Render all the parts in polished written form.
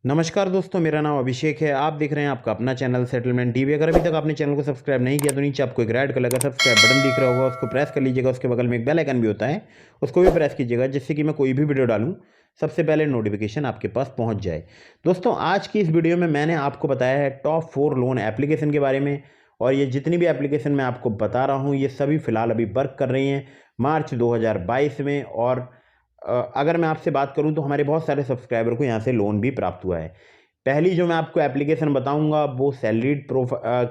नमस्कार दोस्तों, मेरा नाम अभिषेक है। आप देख रहे हैं आपका अपना चैनल सेटलमेंट टीवी। अगर अभी तक आपने चैनल को सब्सक्राइब नहीं किया तो नीचे आपको एक रेड कलर का सब्सक्राइब बटन दिख रहा होगा, उसको प्रेस कर लीजिएगा। उसके बगल में एक बेल आइकन भी होता है, उसको भी प्रेस कीजिएगा, जिससे कि मैं कोई भी वीडियो डालूं सबसे पहले नोटिफिकेशन आपके पास पहुंच जाए। दोस्तों, आज की इस वीडियो में मैंने आपको बताया है टॉप 4 लोन एप्लीकेशन के बारे में। और ये जितनी भी एप्लीकेशन मैं आपको बता रहा हूँ, ये सभी फिलहाल अभी वर्क कर रही हैं मार्च 2022 में। और अगर मैं आपसे बात करूं तो हमारे बहुत सारे सब्सक्राइबर को यहां से लोन भी प्राप्त हुआ है। पहली जो मैं आपको एप्लीकेशन बताऊंगा वो सैलरीड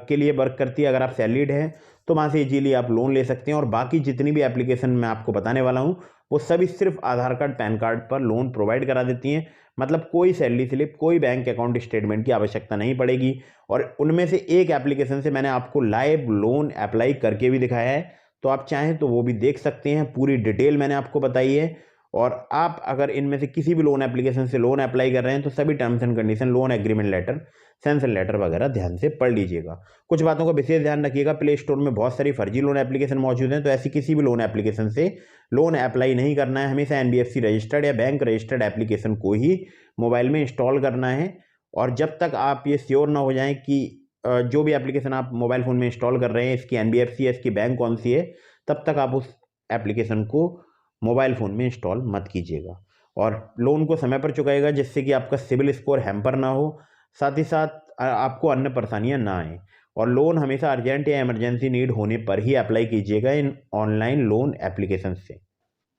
के लिए वर्क करती है। अगर आप सैलरीड हैं तो वहाँ से इजीली आप लोन ले सकते हैं। और बाकी जितनी भी एप्लीकेशन मैं आपको बताने वाला हूँ वो सभी सिर्फ आधार कार्ड पैन कार्ड पर लोन प्रोवाइड करा देती हैं। मतलब कोई सैलरी स्लिप, कोई बैंक अकाउंट स्टेटमेंट की आवश्यकता नहीं पड़ेगी। और उनमें से एक एप्लीकेशन से मैंने आपको लाइव लोन अप्लाई करके भी दिखाया है, तो आप चाहें तो वो भी देख सकते हैं। पूरी डिटेल मैंने आपको बताई है। और आप अगर इनमें से किसी भी लोन एप्लीकेशन से लोन अप्लाई कर रहे हैं तो सभी terms and condition, loan agreement letter, sanction letter वगैरह ध्यान से पढ़ लीजिएगा। कुछ बातों का विशेष ध्यान रखिएगा, प्ले स्टोर में बहुत सारी फर्जी लोन एप्लीकेशन मौजूद हैं, तो ऐसी किसी भी लोन एप्लीकेशन से लोन अप्लाई नहीं करना है। हमेशा एनबीएफसी रजिस्टर्ड या बैंक रजिस्टर्ड एप्लीकेशन को ही मोबाइल में इंस्टॉल करना है। और जब तक आप ये श्योर ना हो जाएं कि जो भी एप्लीकेशन आप मोबाइल फ़ोन में इंस्टॉल कर रहे हैं इसकी एनबीएफसी या इसकी बैंक कौन सी है, तब तक आप उस एप्लीकेशन को मोबाइल फ़ोन में इंस्टॉल मत कीजिएगा। और लोन को समय पर चुकाइएगा, जिससे कि आपका सिबिल स्कोर हैम्पर ना हो, साथ ही साथ आपको अन्य परेशानियां ना आए। और लोन हमेशा अर्जेंट या इमरजेंसी नीड होने पर ही अप्लाई कीजिएगा इन ऑनलाइन लोन एप्लीकेशन से।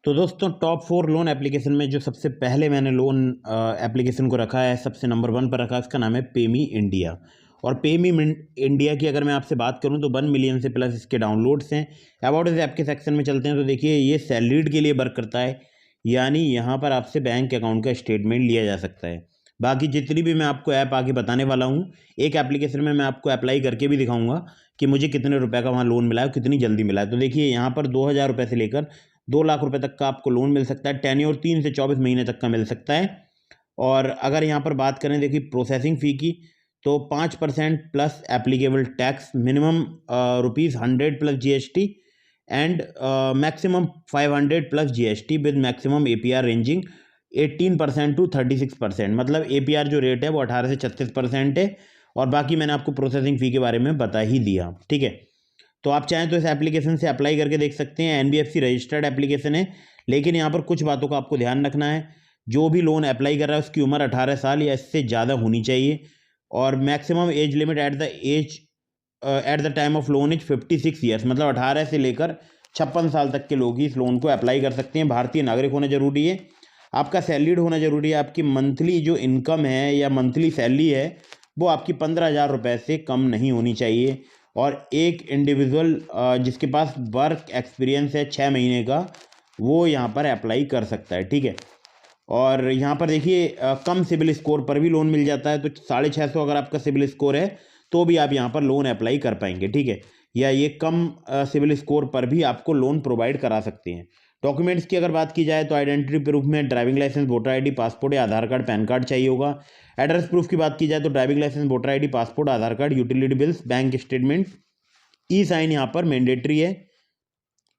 तो दोस्तों, टॉप 4 लोन एप्लीकेशन में जो सबसे पहले मैंने लोन एप्लीकेशन को रखा है, सबसे नंबर 1 पर रखा है, इसका नाम है पेमी इंडिया। और पेमी इंडिया की अगर मैं आपसे बात करूं तो 1 मिलियन से प्लस इसके डाउनलोड्स हैं। अबाउट इस ऐप के सेक्शन में चलते हैं तो देखिए, ये सैलरीड के लिए वर्क करता है, यानी यहाँ पर आपसे बैंक अकाउंट का स्टेटमेंट लिया जा सकता है। बाकी जितनी भी मैं आपको ऐप आगे बताने वाला हूँ, एक एप्लीकेशन में मैं आपको अप्लाई करके भी दिखाऊंगा कि मुझे कितने रुपए का वहाँ लोन मिला है, कितनी जल्दी मिला है। तो देखिए, यहाँ पर 2,000 रुपये से लेकर 2 लाख रुपए तक का आपको लोन मिल सकता है। टेन्योर 3 से 24 महीने तक का मिल सकता है। और अगर यहाँ पर बात करें देखिए प्रोसेसिंग फ़ी की, तो 5% plus applicable tax, minimum ₹100 plus GST and maximum 500 plus GST with maximum APR ranging 18% to 36%। मतलब एपीआर जो रेट है वो 18 से 36% है। और बाकी मैंने आपको प्रोसेसिंग फ़ी के बारे में बता ही दिया, ठीक है। तो आप चाहें तो इस एप्लीकेशन से अप्लाई करके देख सकते हैं। एनबीएफसी रजिस्टर्ड एप्लीकेशन है, लेकिन यहाँ पर कुछ बातों का आपको ध्यान रखना है। जो भी लोन अप्लाई कर रहा है उसकी उम्र 18 साल या इससे ज़्यादा होनी चाहिए। और maximum age limit at the time of loan is 56 years. मतलब 18 से लेकर 56 साल तक के लोग ही इस लोन को अप्लाई कर सकते हैं। भारतीय नागरिक होना जरूरी है, आपका सैलरीड होना जरूरी है, आपकी मंथली जो इनकम है या मंथली सैलरी है वो आपकी 15,000 रुपये से कम नहीं होनी चाहिए। और एक इंडिविजुअल जिसके पास वर्क एक्सपीरियंस है 6 महीने का, वो यहाँ पर अप्लाई कर सकता है, ठीक है। और यहाँ पर देखिए, कम सिबिल स्कोर पर भी लोन मिल जाता है। तो 650 अगर आपका सिबिल स्कोर है तो भी आप यहाँ पर लोन अप्लाई कर पाएंगे, ठीक है। या ये कम सिबिल स्कोर पर भी आपको लोन प्रोवाइड करा सकते हैं। डॉक्यूमेंट्स की अगर बात की जाए तो आइडेंटिटी प्रूफ में driving licence, voter ID, passport या आधार कार्ड, पैन कार्ड चाहिए होगा। एड्रेस प्रूफ की बात की जाए तो driving licence, voter ID, passport, Aadhaar card, utility bills, bank statement. E sign यहाँ पर मैंडेटरी है।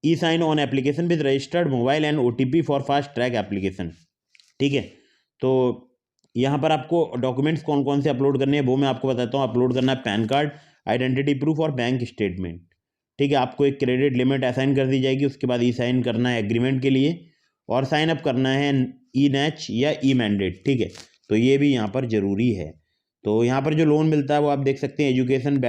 E sign on application with registered mobile and OTP for fast track application, ठीक है। तो यहाँ पर आपको डॉक्यूमेंट्स कौन कौन से अपलोड करने हैं वो मैं आपको बताता हूँ। अपलोड करना है पैन कार्ड, आइडेंटिटी प्रूफ और बैंक स्टेटमेंट, ठीक है। आपको एक क्रेडिट लिमिट असाइन कर दी जाएगी। उसके बाद ई साइन करना है एग्रीमेंट के लिए, और साइन अप करना है ई नैच या ई मैंडेट, ठीक है। तो ये भी यहाँ पर ज़रूरी है। तो यहाँ पर जो लोन मिलता है वो आप देख सकते हैं, education,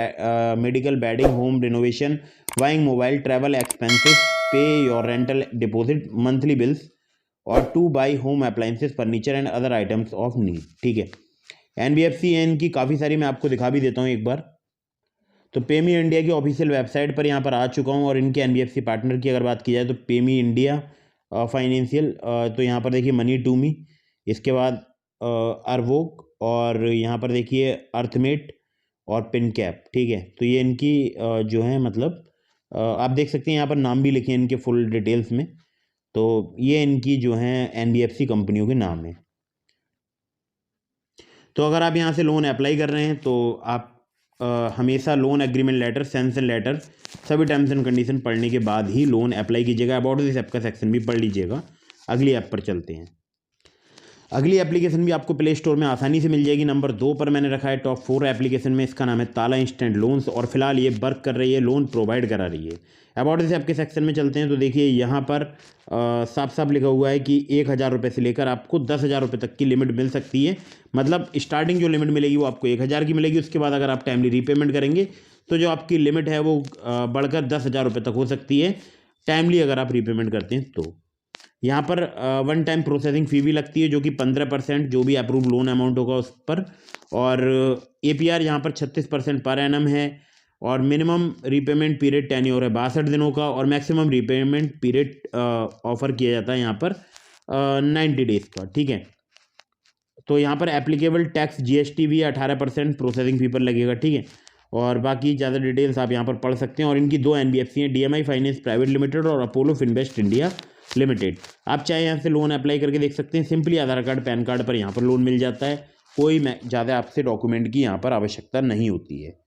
medical, wedding, home renovation, buying mobile, travel expenses, pay your rental deposit, monthly bills, और to buy home appliances, furniture and other items of need, ठीक है। एनबीएफसी एन की काफ़ी सारी मैं आपको दिखा भी देता हूँ एक बार। तो पेमी इंडिया की ऑफिशियल वेबसाइट पर यहाँ पर आ चुका हूँ। और इनके एनबीएफसी पार्टनर की अगर बात की जाए तो पेमी इंडिया फाइनेंशियल, तो यहाँ पर देखिए मनी टू मी, इसके बाद अर्वोक, और यहाँ पर देखिए अर्थमेट और पिनकैप, ठीक है। तो ये इनकी जो है, मतलब आप देख सकते हैं यहाँ पर नाम भी लिखे हैं इनके फुल डिटेल्स में। तो ये इनकी जो है एनबीएफसी कंपनियों के नाम है। तो अगर आप यहाँ से लोन अप्लाई कर रहे हैं तो आप हमेशा loan agreement letter, sanction letter, सभी टर्म्स एंड कंडीशन पढ़ने के बाद ही लोन अप्लाई कीजिएगा। अबाउट दिस ऐप का सेक्शन भी पढ़ लीजिएगा। अगली ऐप पर चलते हैं। अगली एप्लीकेशन भी आपको प्ले स्टोर में आसानी से मिल जाएगी। नंबर 2 पर मैंने रखा है टॉप 4 एप्लीकेशन में, इसका नाम है ताला इंस्टेंट लोन्स, और फिलहाल ये वर्क कर रही है, लोन प्रोवाइड करा रही है। अबाउट दिस ऐप के सेक्शन में चलते हैं तो देखिए यहाँ पर साफ साफ लिखा हुआ है कि 1,000 रुपये से लेकर आपको 10,000 रुपये तक की लिमिट मिल सकती है। मतलब स्टार्टिंग जो लिमिट मिलेगी वो आपको 1,000 की मिलेगी। उसके बाद अगर आप टाइमली रीपेमेंट करेंगे तो जो आपकी लिमिट है वो बढ़कर 10,000 रुपये तक हो सकती है, टाइमली अगर आप रीपेमेंट करते हैं तो। यहाँ पर वन टाइम प्रोसेसिंग फ़ी भी लगती है जो कि 15% जो भी अप्रूव लोन अमाउंट होगा उस पर, और APR यहाँ पर 36% पर एनम है, और मिनिमम रीपेमेंट पीरियड टेन्योर है 62 दिनों का, और मैक्सिमम रीपेमेंट पीरियड ऑफर किया जाता है यहाँ पर 90 डेज़ का। ठीक है, तो यहाँ पर एप्लीकेबल टैक्स GST भी 18% प्रोसेसिंग फी पर लगेगा। ठीक है, और बाकी ज़्यादा डिटेल्स आप यहाँ पर पढ़ सकते हैं। और इनकी 2 NBFC हैं, DMI फाइनेंस प्राइवेट लिमिटेड और अपोलो फिनवेस्ट इंडिया लिमिटेड। आप चाहे यहाँ से लोन अप्लाई करके देख सकते हैं। सिंपली आधार कार्ड पैन कार्ड पर यहाँ पर लोन मिल जाता है, कोई ज़्यादा आपसे डॉक्यूमेंट की यहाँ पर आवश्यकता नहीं होती है।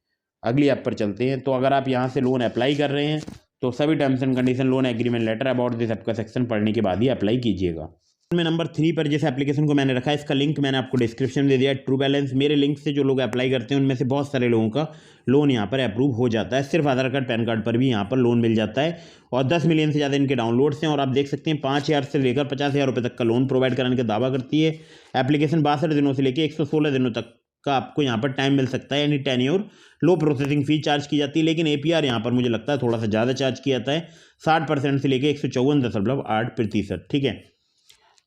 अगली ऐप पर चलते हैं। तो अगर आप यहाँ से लोन अप्लाई कर रहे हैं तो सभी terms and condition, loan agreement letter, about this app का सेक्शन पढ़ने के बाद ही अप्लाई कीजिएगा। में नंबर 3 पर जिस एप्लीकेशन को मैंने रखा है, इसका लिंक मैंने आपको डिस्क्रिप्शन में दे दिया है। ट्रू बैलेंस, मेरे लिंक से जो लोग अप्लाई करते हैं उनमें से बहुत सारे लोगों का लोन यहाँ पर अप्रूव हो जाता है। सिर्फ आधार कार्ड पैन कार्ड पर भी यहाँ पर लोन मिल जाता है, और 10 मिलियन से ज़्यादा इनके डाउनलोड्स हैं। और आप देख सकते हैं 5,000 से लेकर 50,000 रुपये तक का लोन प्रोवाइड कराने का दावा करती है। एप्लीकेशन 62 दिनों से लेकर 116 दिनों तक का आपको यहाँ पर टाइम मिल सकता है, यानी टेन्योर। लो प्रोसेसिंग फ़ी चार्ज की जाती है, लेकिन APR यहाँ पर मुझे लगता है थोड़ा सा ज़्यादा चार्ज किया जाता है, 60% से लेकर 154.8%। ठीक है,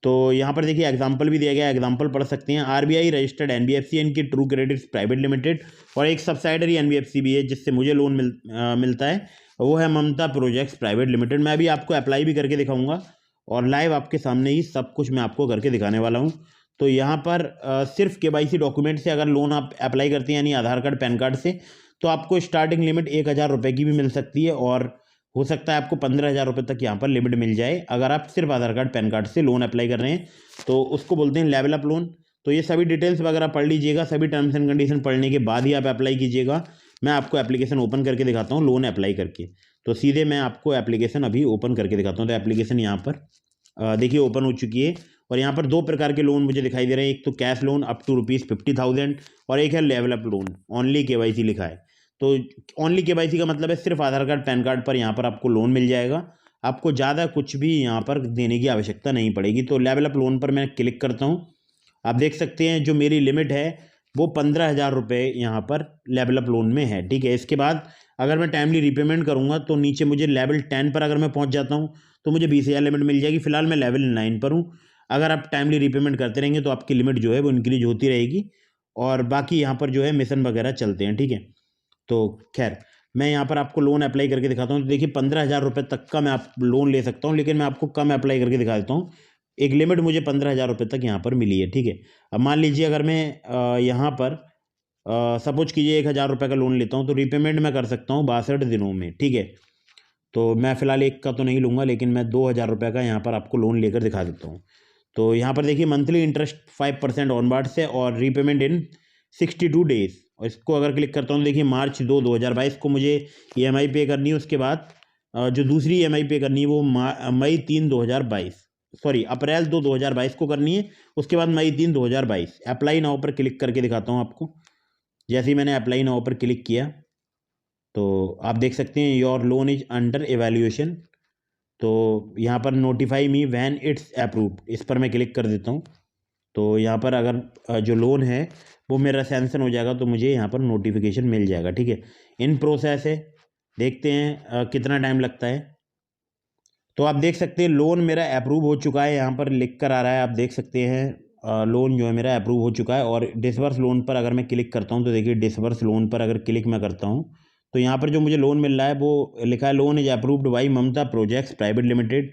तो यहाँ पर देखिए एग्जाम्पल भी दिया गया है, एग्जाम्पल पढ़ सकते हैं। RBI रजिस्टर्ड NBFC इनकी ट्रू क्रेडिट प्राइवेट लिमिटेड, और एक सब्सिडरी NBFC भी है जिससे मुझे लोन मिलता है, वो है ममता प्रोजेक्ट्स प्राइवेट लिमिटेड। मैं भी आपको अप्लाई भी करके दिखाऊंगा, और लाइव आपके सामने ही सब कुछ मैं आपको करके दिखाने वाला हूँ। तो यहाँ पर सिर्फ KYC डॉक्यूमेंट से अगर लोन आप अप्लाई करते हैं, यानी आधार कार्ड पैन कार्ड से, तो आपको स्टार्टिंग लिमिट 1,000 रुपये की भी मिल सकती है, और हो सकता है आपको 15,000 रुपये तक यहाँ पर लिमिट मिल जाए अगर आप सिर्फ आधार कार्ड पैन कार्ड से लोन अप्लाई कर रहे हैं, तो उसको बोलते हैं लेवल अप लोन। तो ये सभी डिटेल्स वगैरह पढ़ लीजिएगा, सभी टर्म्स एंड कंडीशन पढ़ने के बाद ही आप अप्लाई कीजिएगा। मैं आपको एप्लीकेशन ओपन करके दिखाता हूँ लोन अप्लाई करके। तो सीधे मैं आपको एप्लीकेशन अभी ओपन करके दिखाता हूँ। तो एप्लीकेशन यहाँ पर देखिए ओपन हो चुकी है, और यहाँ पर 2 प्रकार के लोन मुझे दिखाई दे रहे हैं। एक तो कैश लोन अप टू ₹50,000, और एक है level up loan, only KYC लिखा है। तो ओनली KYC का मतलब है सिर्फ आधार कार्ड पैन कार्ड पर यहाँ पर आपको लोन मिल जाएगा, आपको ज़्यादा कुछ भी यहाँ पर देने की आवश्यकता नहीं पड़ेगी। तो लेवल अप लोन पर मैं क्लिक करता हूँ। आप देख सकते हैं जो मेरी लिमिट है वो 15,000 रुपये यहाँ पर लेवल अप लोन में है। ठीक है, इसके बाद अगर मैं टाइमली रीपेमेंट करूँगा तो नीचे मुझे लेवल 10 पर अगर मैं पहुँच जाता हूँ तो मुझे 20,000 लिमिट मिल जाएगी। फिलहाल मैं लेवल 9 पर हूँ। अगर आप टाइमली रीपेमेंट करते रहेंगे तो आपकी लिमिट जो है वो इंक्रीज होती रहेगी, और बाकी यहाँ पर जो है मिशन वगैरह चलते हैं। ठीक है, तो खैर मैं यहाँ पर आपको लोन अप्लाई करके दिखाता हूँ। तो देखिए 15,000 रुपये तक का मैं आप लोन ले सकता हूँ, लेकिन मैं आपको कम अप्लाई करके दिखा देता हूँ। एक लिमिट मुझे 15,000 रुपये तक यहाँ पर मिली है। ठीक है, अब मान लीजिए अगर मैं यहाँ पर सपोज कीजिए 1,000 रुपये का लोन लेता हूँ, तो रीपेमेंट मैं कर सकता हूँ 62 दिनों में। ठीक है, तो मैं फ़िलहाल 1 का तो नहीं लूँगा, लेकिन मैं 2,000 रुपये का यहाँ पर आपको लोन लेकर दिखा देता हूँ। तो यहाँ पर देखिए मंथली इंटरेस्ट 5% ऑनवर्ड से, और रीपेमेंट इन 62 डेज़। और इसको अगर क्लिक करता हूँ, देखिए मार्च 2, 2022 को मुझे EMI पे करनी है। उसके बाद जो दूसरी EMI पे करनी है वो मई 3, 2022, सॉरी अप्रैल 2, 2022 को करनी है। उसके बाद मई 3, 2022। अप्लाई नाउ पर क्लिक करके दिखाता हूँ आपको। जैसे ही मैंने अप्लाई नाउ पर क्लिक किया तो आप देख सकते हैं your loan is under evaluation. तो यहाँ पर notify me when it's approved, इस पर मैं क्लिक कर देता हूँ। तो यहाँ पर अगर जो लोन है वो मेरा सैंक्शन हो जाएगा तो मुझे यहाँ पर नोटिफिकेशन मिल जाएगा। ठीक है, इन प्रोसेस है, देखते हैं कितना टाइम लगता है। तो आप देख सकते हैं लोन मेरा अप्रूव हो चुका है, यहाँ पर लिख कर आ रहा है। आप देख सकते हैं लोन जो है मेरा अप्रूव हो चुका है। और डिसबर्स लोन पर अगर मैं क्लिक करता हूँ तो देखिए डिसबर्स लोन पर अगर क्लिक मैं करता हूँ तो यहाँ पर जो मुझे लोन मिल रहा है वो लिखा है loan is approved by Mamta projects private limited.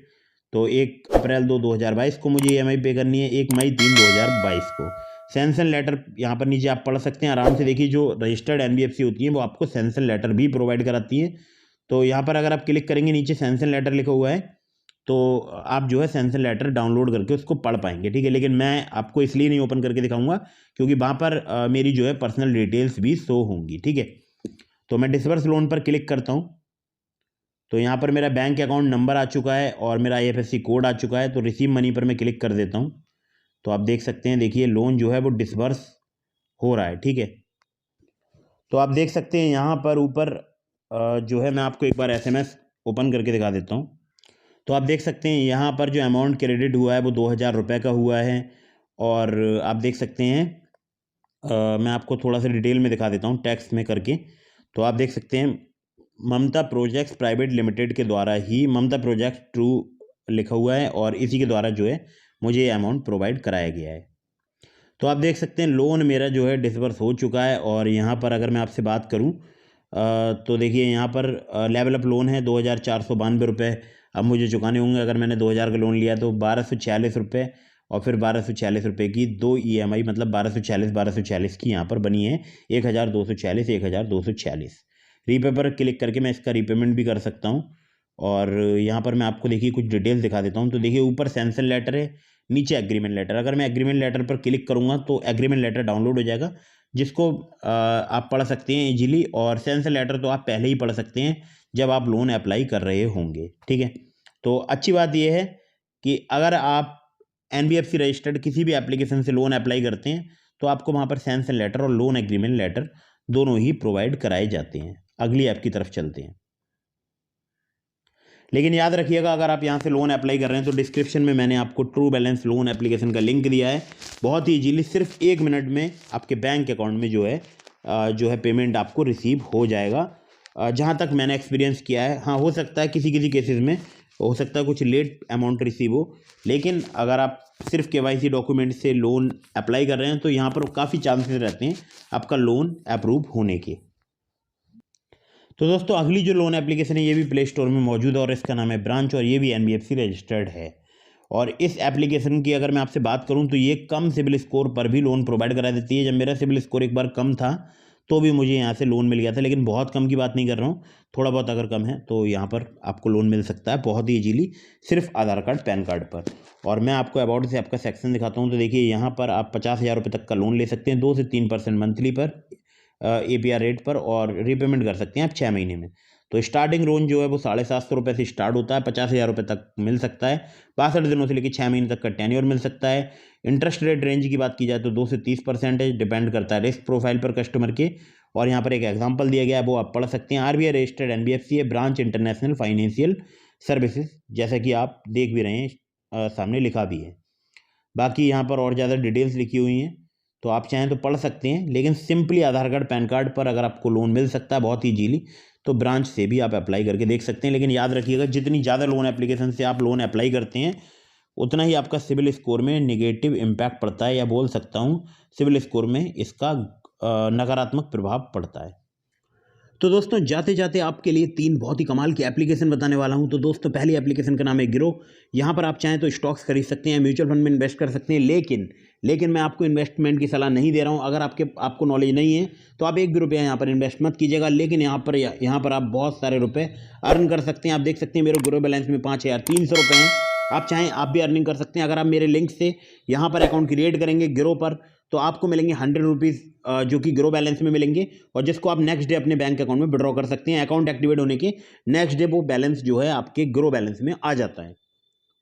तो 1 अप्रैल 2, 2022 को मुझे EMI पे करनी है, 1 मई 3, 2022 को। सैंक्शन लेटर यहाँ पर नीचे आप पढ़ सकते हैं आराम से। देखिए जो रजिस्टर्ड NBFC होती है वो आपको सैंक्शन लेटर भी प्रोवाइड कराती है। तो यहाँ पर अगर आप क्लिक करेंगे नीचे सैंक्शन लेटर लिखा हुआ है, तो आप जो है सैंक्शन लेटर डाउनलोड करके उसको पढ़ पाएंगे। ठीक है, लेकिन मैं आपको इसलिए नहीं ओपन करके दिखाऊंगा क्योंकि वहाँ पर मेरी जो है पर्सनल डिटेल्स भी शो होंगी। ठीक है, तो मैं डिसबर्स लोन पर क्लिक करता हूँ। तो यहाँ पर मेरा बैंक अकाउंट नंबर आ चुका है और मेरा IFSC कोड आ चुका है। तो रिसीव मनी पर मैं क्लिक कर देता हूँ। तो आप देख सकते हैं, देखिए लोन जो है वो डिसबर्स हो रहा है, ठीक है। तो आप देख सकते हैं यहाँ पर ऊपर जो है, मैं आपको एक बार एसएमएस ओपन करके दिखा देता हूँ। तो आप देख सकते हैं यहाँ पर जो अमाउंट क्रेडिट हुआ है वो 2,000 रुपये का हुआ है। और आप देख सकते हैं, मैं आपको थोड़ा सा डिटेल में दिखा देता हूँ टैक्स में करके। तो आप देख सकते हैं ममता प्रोजेक्ट्स प्राइवेट लिमिटेड के द्वारा ही ममता प्रोजेक्ट ट्रू लिखा हुआ है और इसी के द्वारा जो है मुझे ये अमाउंट प्रोवाइड कराया गया है। तो आप देख सकते हैं लोन मेरा जो है डिसबर्स हो चुका है। और यहाँ पर अगर मैं आपसे बात करूँ तो देखिए यहाँ पर लेवल अप लोन है 2,492 रुपये अब मुझे चुकाने होंगे। अगर मैंने 2,000 का लोन लिया तो 1,246 रुपये और फिर 1,246 रुपये की 2 EMI, मतलब 1,246 की यहाँ पर बनी है। 1,246 1,246 रीपे पर क्लिक करके मैं इसका रीपेमेंट भी कर सकता हूँ। और यहाँ पर मैं आपको देखिए कुछ डिटेल्स दिखा देता हूँ। तो देखिए ऊपर सैंक्शन लेटर है, नीचे एग्रीमेंट लेटर। अगर मैं एग्रीमेंट लेटर पर क्लिक करूँगा तो एग्रीमेंट लेटर डाउनलोड हो जाएगा, जिसको आप पढ़ सकते हैं इजीली। और सैंक्शन लेटर तो आप पहले ही पढ़ सकते हैं जब आप लोन अप्लाई कर रहे होंगे, ठीक है। तो अच्छी बात यह है कि अगर आप NBFC रजिस्टर्ड किसी भी एप्लीकेशन से लोन अप्लाई करते हैं तो आपको वहाँ पर सैंक्शन लेटर और लोन एग्रीमेंट लेटर दोनों ही प्रोवाइड कराए जाते हैं। अगली ऐप की तरफ चलते हैं। लेकिन याद रखिएगा, अगर आप यहाँ से लोन अप्लाई कर रहे हैं तो डिस्क्रिप्शन में मैंने आपको ट्रू बैलेंस लोन एप्लीकेशन का लिंक दिया है। बहुत ही इजीली सिर्फ 1 मिनट में आपके बैंक अकाउंट में जो है पेमेंट आपको रिसीव हो जाएगा। जहाँ तक मैंने एक्सपीरियंस किया है, हाँ हो सकता है किसी किसी केसेस में हो सकता है कुछ लेट अमाउंट रिसीव हो, लेकिन अगर आप सिर्फ KYC डॉक्यूमेंट से लोन अप्लाई कर रहे हैं तो यहाँ पर काफ़ी चांसेस रहते हैं आपका लोन अप्रूव होने के। तो दोस्तों अगली जो लोन एप्लीकेशन है ये भी प्ले स्टोर में मौजूद है और इसका नाम है ब्रांच और ये भी NBFC रजिस्टर्ड है। और इस एप्लीकेशन की अगर मैं आपसे बात करूं तो ये कम सिबिल स्कोर पर भी लोन प्रोवाइड करा देती है। जब मेरा सिबिल स्कोर एक बार कम था तो भी मुझे यहाँ से लोन मिल गया था, लेकिन बहुत कम की बात नहीं कर रहा हूँ, थोड़ा बहुत अगर कम है तो यहाँ पर आपको लोन मिल सकता है बहुत ही ईजीली, सिर्फ आधार कार्ड पैन कार्ड पर। और मैं आपको अबाउट से आपका सेक्शन दिखाता हूँ। तो देखिए यहाँ पर आप 50,000 रुपये तक का लोन ले सकते हैं 2 से 3% मंथली पर APR रेट पर, और रीपेमेंट कर सकते हैं आप 6 महीने में। तो स्टार्टिंग लोन जो है वो 750 रुपये से स्टार्ट होता है, 50,000 रुपये तक मिल सकता है। 62 दिनों से लेकर 6 महीने तक का टेन्योर मिल सकता है। इंटरेस्ट रेट रेंज की बात की जाए तो 2 से 30% डिपेंड करता है रिस्क प्रोफाइल पर कस्टमर के। और यहाँ पर एक एग्जाम्पल दिया गया है, वो आप पढ़ सकते हैं। RBI रजिस्टर्ड NBFC है, ब्रांच इंटरनेशनल फाइनेंशियल सर्विसेज, जैसा कि आप देख भी रहे हैं सामने लिखा भी है। बाकी यहाँ पर और ज़्यादा डिटेल्स लिखी हुई हैं तो आप चाहें तो पढ़ सकते हैं, लेकिन सिंपली आधार कार्ड पैन कार्ड पर अगर आपको लोन मिल सकता है बहुत ही ईजीली तो ब्रांच से भी आप अप्लाई करके देख सकते हैं। लेकिन याद रखिएगा, जितनी ज़्यादा लोन एप्लीकेशन से आप लोन अप्लाई करते हैं उतना ही आपका सिबिल स्कोर में नेगेटिव इम्पैक्ट पड़ता है, या बोल सकता हूँ सिबिल स्कोर में इसका नकारात्मक प्रभाव पड़ता है। तो दोस्तों जाते जाते आपके लिए 3 बहुत ही कमाल की एप्लीकेशन बताने वाला हूं। तो दोस्तों पहली एप्लीकेशन का नाम है गिरो। यहां पर आप चाहें तो स्टॉक्स खरीद सकते हैं, म्यूचुअल फंड में इन्वेस्ट कर सकते हैं, लेकिन मैं आपको इन्वेस्टमेंट की सलाह नहीं दे रहा हूं। अगर आपको नॉलेज नहीं है तो आप 1 भी रुपया यहाँ पर इन्वेस्ट मत कीजिएगा। लेकिन यहाँ पर आप बहुत सारे रुपये अर्न कर सकते हैं। आप देख सकते हैं मेरे गिरो बैलेंस में 5,300 रुपये हैं। आप चाहें आप भी अर्निंग कर सकते हैं। अगर आप मेरे लिंक से यहाँ पर अकाउंट क्रिएट करेंगे गिरो पर तो आपको मिलेंगे 100 रुपीज़ जो कि गिरो बैलेंस में मिलेंगे, और जिसको आप नेक्स्ट डे अपने बैंक अकाउंट में विड्रॉ कर सकते हैं। अकाउंट एक्टिवेट होने के नेक्स्ट डे वो बैलेंस जो है आपके गिरो बैलेंस में आ जाता है।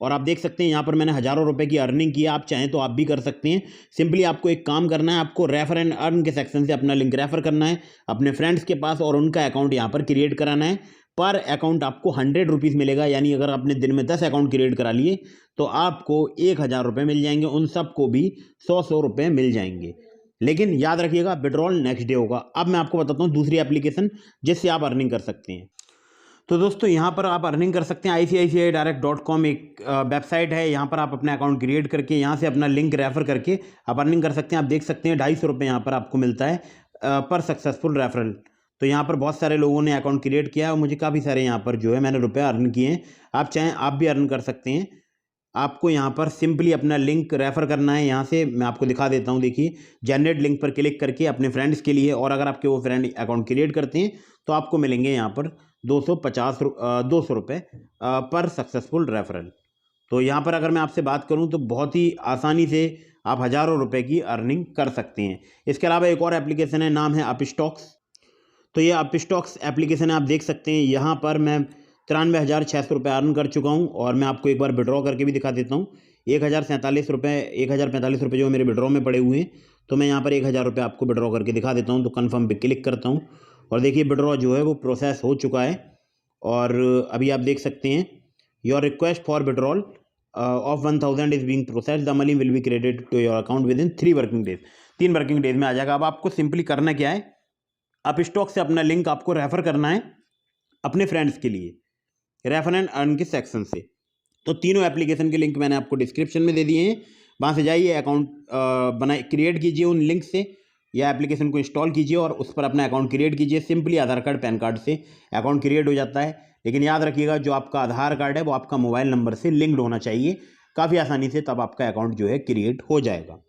और आप देख सकते हैं यहाँ पर मैंने हज़ारों रुपए की अर्निंग की है। आप चाहें तो आप भी कर सकते हैं। सिंपली आपको एक काम करना है, आपको रेफर एंड अर्न के सेक्शन से अपना लिंक रेफर करना है अपने फ्रेंड्स के पास और उनका अकाउंट यहाँ पर क्रिएट कराना है। पर अकाउंट आपको 100 रुपीज़ मिलेगा, यानी अगर आपने दिन में 10 अकाउंट क्रिएट करा लिए तो आपको 1,000 रुपये मिल जाएंगे। उन सबको भी 100 रुपये मिल जाएंगे। लेकिन याद रखिएगा विड्रॉल नेक्स्ट डे होगा। अब मैं आपको बताता हूँ दूसरी एप्लीकेशन जिससे आप अर्निंग कर सकते हैं। तो दोस्तों यहाँ पर आप अर्निंग कर सकते हैं। ICICIdirect.com एक वेबसाइट है। यहाँ पर आप अपना अकाउंट क्रिएट करके यहाँ से अपना लिंक रेफर करके आप अर्निंग कर सकते हैं। आप देख सकते हैं 250 रुपये यहाँ पर आपको मिलता है पर सक्सेसफुल रेफरल। तो यहाँ पर बहुत सारे लोगों ने अकाउंट क्रिएट किया है और मुझे काफ़ी सारे यहाँ पर जो है मैंने रुपये अर्न किए हैं। आप चाहें आप भी अर्न कर सकते हैं। आपको यहाँ पर सिंपली अपना लिंक रेफर करना है। यहाँ से मैं आपको दिखा देता हूँ, देखिए जनरेट लिंक पर क्लिक करके अपने फ्रेंड्स के लिए, और अगर आपके वो फ्रेंड अकाउंट क्रिएट करते हैं तो आपको मिलेंगे यहाँ पर 200 रुपये पर सक्सेसफुल रेफरल। तो यहाँ पर अगर मैं आपसे बात करूँ तो बहुत ही आसानी से आप हज़ारों रुपये की अर्निंग कर सकते हैं। इसके अलावा एक और एप्लीकेशन है, नाम है अपस्टॉक्स। तो ये अपस्टॉक्स एप्लीकेशन है, आप देख सकते हैं यहाँ पर मैं 93,600 रुपये अर्न कर चुका हूँ। और मैं आपको एक बार विड्रॉ करके भी दिखा देता हूँ। ₹1047 जो मेरे विड्रॉ में पड़े हुए हैं। तो मैं यहाँ पर ₹1000 आपको विड्रॉ करके दिखा देता हूँ। तो कन्फर्म पे क्लिक करता हूँ और देखिए विड्रॉ जो है वो प्रोसेस हो चुका है। और अभी आप देख सकते हैं your request for withdrawal of 1000 is being processed, the money will be credited to your account within 3 working days. 3 working days में आ जाएगा। अब आपको सिंपली करना क्या है, अपस्टॉक से अपना लिंक आपको रेफर करना है अपने फ्रेंड्स के लिए, रेफर एंड अर्न के सेक्शन से। तो तीनों एप्लीकेशन के लिंक मैंने आपको डिस्क्रिप्शन में दे दिए हैं। वहाँ से जाइए, अकाउंट बनाए क्रिएट कीजिए उन लिंक से, या एप्लीकेशन को इंस्टॉल कीजिए और उस पर अपना अकाउंट क्रिएट कीजिए। सिंपली आधार कार्ड पैन कार्ड से अकाउंट क्रिएट हो जाता है। लेकिन याद रखिएगा जो आपका आधार कार्ड है वो आपका मोबाइल नंबर से लिंक्ड होना चाहिए काफ़ी आसानी से, तब आपका अकाउंट जो है क्रिएट हो जाएगा।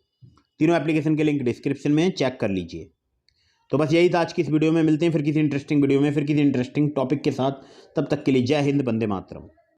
तीनों एप्लीकेशन के लिंक डिस्क्रिप्शन में चेक कर लीजिए। तो बस यही था आज की इस वीडियो में। मिलते हैं फिर किसी इंटरेस्टिंग वीडियो में, फिर किसी इंटरेस्टिंग टॉपिक के साथ। तब तक के लिए जय हिंद, वंदे मातरम।